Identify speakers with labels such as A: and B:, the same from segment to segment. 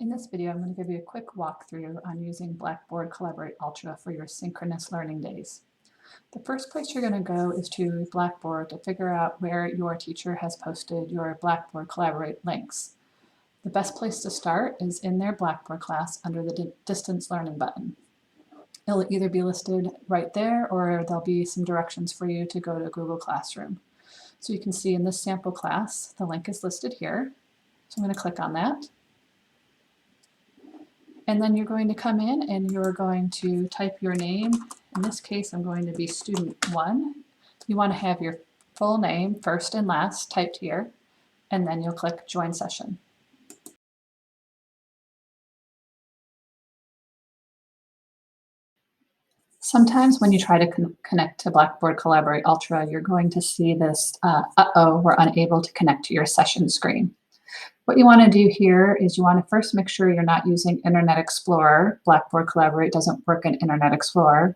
A: In this video, I'm going to give you a quick walkthrough on using Blackboard Collaborate Ultra for your synchronous learning days. The first place you're going to go is to Blackboard to figure out where your teacher has posted your Blackboard Collaborate links. The best place to start is in their Blackboard class under the Distance Learning button. It'll either be listed right there or there'll be some directions for you to go to Google Classroom. So you can see in this sample class, the link is listed here. So I'm going to click on that. And then you're going to come in and you're going to type your name. In this case, I'm going to be student 1. You want to have your full name, first and last, typed here, and then you'll click Join Session. Sometimes when you try to connect to Blackboard Collaborate Ultra, you're going to see this, uh-oh, we're unable to connect to your session screen. What you want to do here is you want to first make sure you're not using Internet Explorer. Blackboard Collaborate doesn't work in Internet Explorer.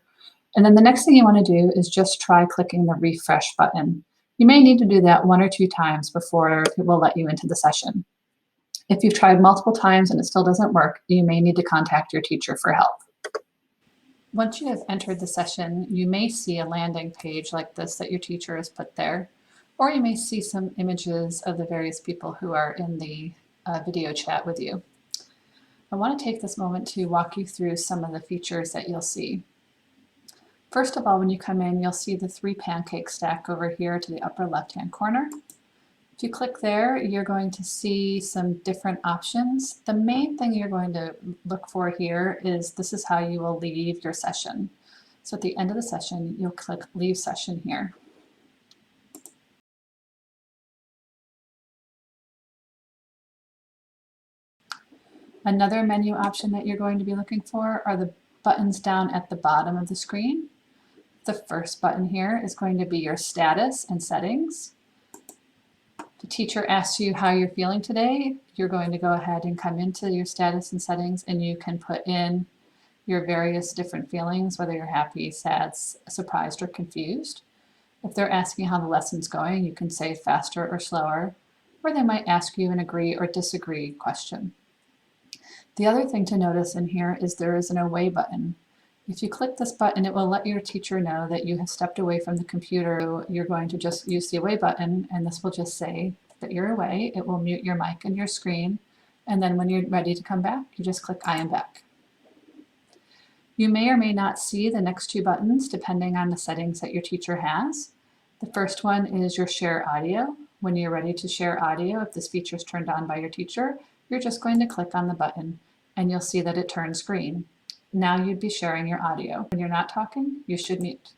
A: And then the next thing you want to do is just try clicking the refresh button. You may need to do that 1 or 2 times before it will let you into the session. If you've tried multiple times and it still doesn't work, you may need to contact your teacher for help. Once you have entered the session, you may see a landing page like this that your teacher has put there. Or you may see some images of the various people who are in the video chat with you. I want to take this moment to walk you through some of the features that you'll see. First of all, when you come in, you'll see the 3 pancake stack over here to the upper left-hand corner. If you click there, you're going to see some different options. The main thing you're going to look for here is this is how you will leave your session. So at the end of the session, you'll click Leave Session here. Another menu option that you're going to be looking for are the buttons down at the bottom of the screen. The first button here is going to be your status and settings. The teacher asks you how you're feeling today. You're going to go ahead and come into your status and settings and you can put in your various different feelings, whether you're happy, sad, surprised, or confused. If they're asking how the lesson's going, you can say faster or slower, or they might ask you an agree or disagree question. The other thing to notice in here is there is an away button. If you click this button, it will let your teacher know that you have stepped away from the computer. You're going to just use the away button, and this will just say that you're away. It will mute your mic and your screen, and then when you're ready to come back, you just click I am back. You may or may not see the next 2 buttons depending on the settings that your teacher has. The first one is your share audio. When you're ready to share audio, if this feature is turned on by your teacher, you're just going to click on the button and you'll see that it turns green. Now you'd be sharing your audio. When you're not talking, you should mute.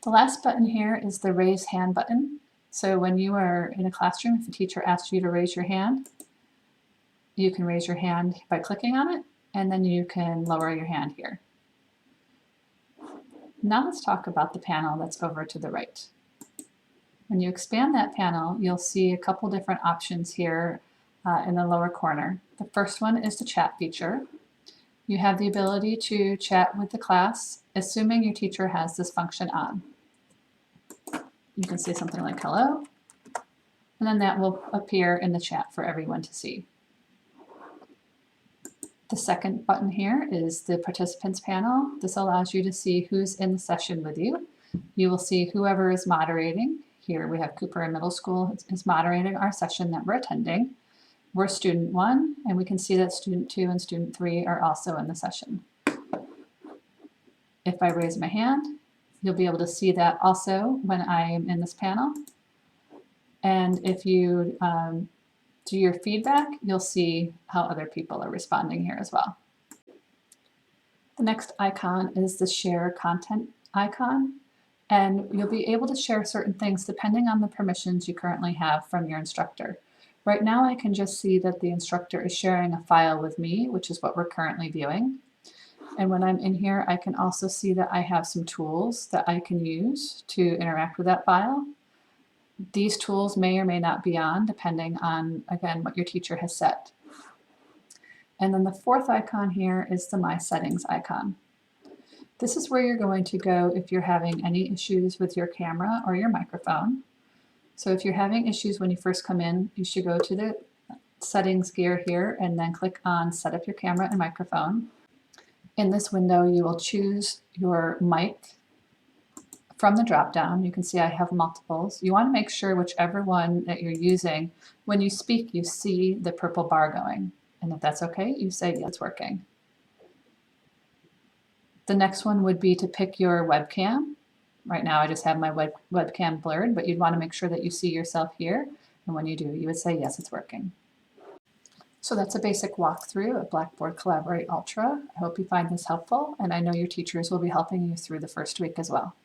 A: The last button here is the raise hand button. So when you are in a classroom, if the teacher asks you to raise your hand, you can raise your hand by clicking on it, and then you can lower your hand here. Now let's talk about the panel that's over to the right. When you expand that panel, you'll see a couple different options here in the lower corner. The first one is the chat feature. You have the ability to chat with the class, assuming your teacher has this function on. You can say something like hello, and then that will appear in the chat for everyone to see. The second button here is the participants panel. This allows you to see who's in the session with you. You will see whoever is moderating. Here we have Cooper Middle School is moderating our session that we're attending. We're student 1, and we can see that student 2 and student 3 are also in the session. If I raise my hand, you'll be able to see that also when I am in this panel. And if you do your feedback, you'll see how other people are responding here as well. The next icon is the share content icon, and you'll be able to share certain things depending on the permissions you currently have from your instructor. Right now I can just see that the instructor is sharing a file with me, which is what we're currently viewing. And when I'm in here, I can also see that I have some tools that I can use to interact with that file. These tools may or may not be on, depending on, again, what your teacher has set. And then the fourth icon here is the My Settings icon. This is where you're going to go if you're having any issues with your camera or your microphone. So if you're having issues when you first come in, you should go to the settings gear here and then click on set up your camera and microphone. In this window, you will choose your mic from the drop down. You can see I have multiples. You want to make sure whichever one that you're using, when you speak, you see the purple bar going. And if that's okay, you say, yeah, it's working. The next one would be to pick your webcam. Right now I just have my webcam blurred, but you'd want to make sure that you see yourself here. And when you do, you would say, yes, it's working. So that's a basic walkthrough of Blackboard Collaborate Ultra. I hope you find this helpful, and I know your teachers will be helping you through the first week as well.